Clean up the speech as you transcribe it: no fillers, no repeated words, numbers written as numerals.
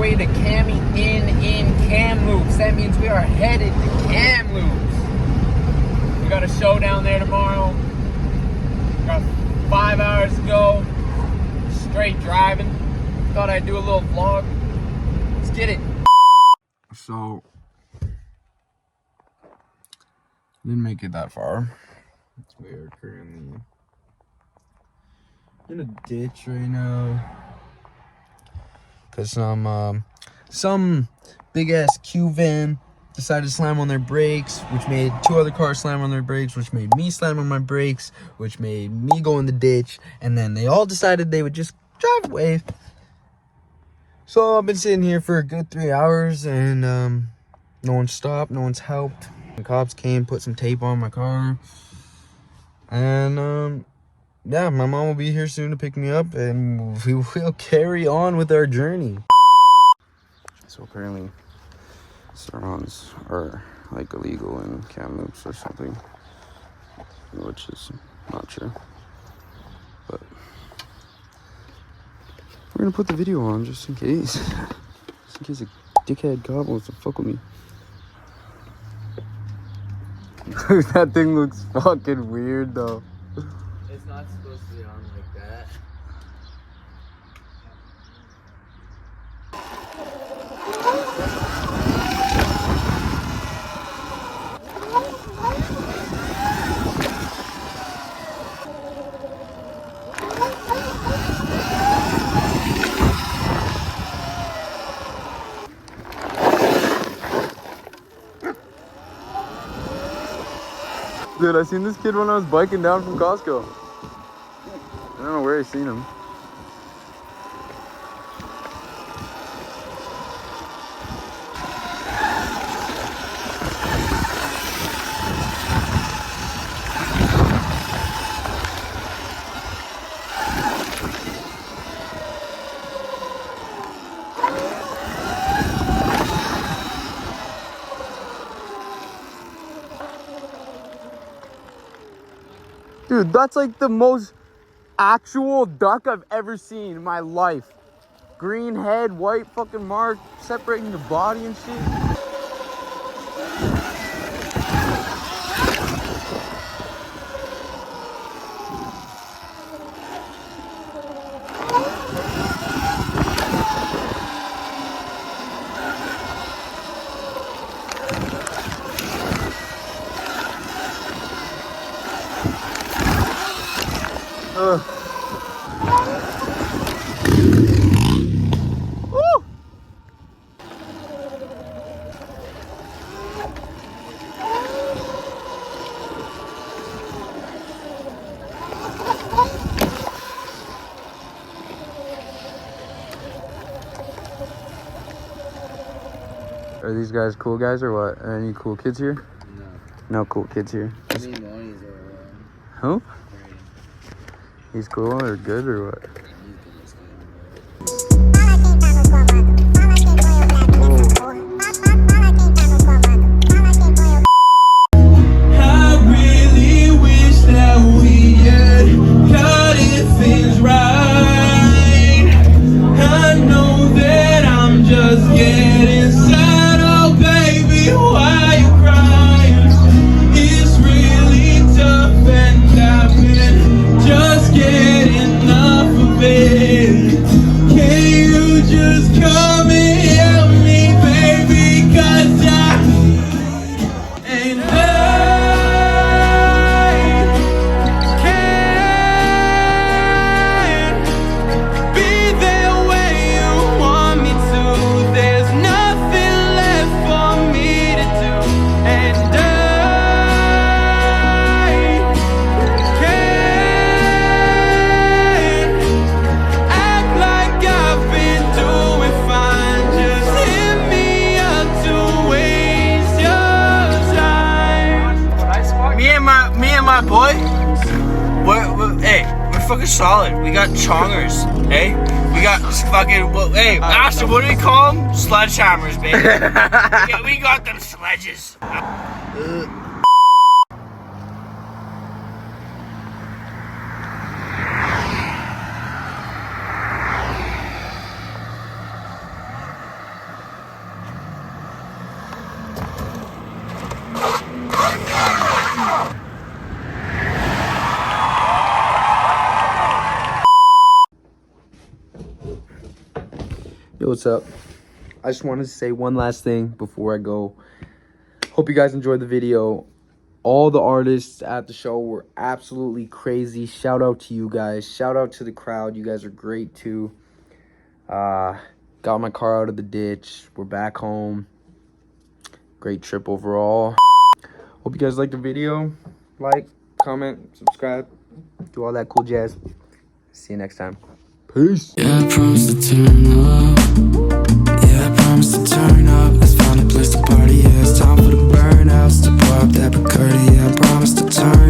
way to Cami in Kamloops. That means we are headed to Kamloops. We got a show down there tomorrow. Got 5 hours to go. Straight driving. Thought I'd do a little vlog. Let's get it. So, didn't make it that far. We are currently in a ditch right now. Cause some big ass Q van decided to slam on their brakes, which made two other cars slam on their brakes, which made me slam on my brakes, which made me go in the ditch, and then they all decided they would just drive away. So I've been sitting here for a good 3 hours, and no one stopped, no one's helped. The cops came, put some tape on my car, and yeah, my mom will be here soon to pick me up, and we will carry on with our journey. So apparently surrounds are like illegal in Kamloops or something, which is not true, but we're gonna put the video on just in case. Just in case a dickhead cop wants to fuck with me. That thing looks fucking weird though. It's not supposed to be on like that. Dude, I seen this kid when I was biking down from Costco. I don't know where I seen him. Dude, that's like the most actual duck I've ever seen in my life. Green head, white fucking mark, separating the body and shit. Are these guys cool guys or what? Are any cool kids here? No. No cool kids here. I mean, Lonnie's are Who? great. He's cool or good or what? My boy, we're fucking solid. We got chongers, eh? We got fucking, hey, Ashton, what do we call them? Sledgehammers, baby. we got them sledges. Yo, what's up? I just wanted to say one last thing before I go. Hope you guys enjoyed the video. All the artists at the show were absolutely crazy. Shout out to you guys. Shout out to the crowd. You guys are great too. Got my car out of the ditch. We're back home. Great trip overall. Hope you guys liked the video. Like, comment, subscribe, do all that cool jazz. See you next time. Peace. Yeah, I promise to turn up. Yeah, I promise to turn up. Let's find a place to party. Yeah, it's time for the burnouts to pop that Bacardi. Yeah, I promise to turn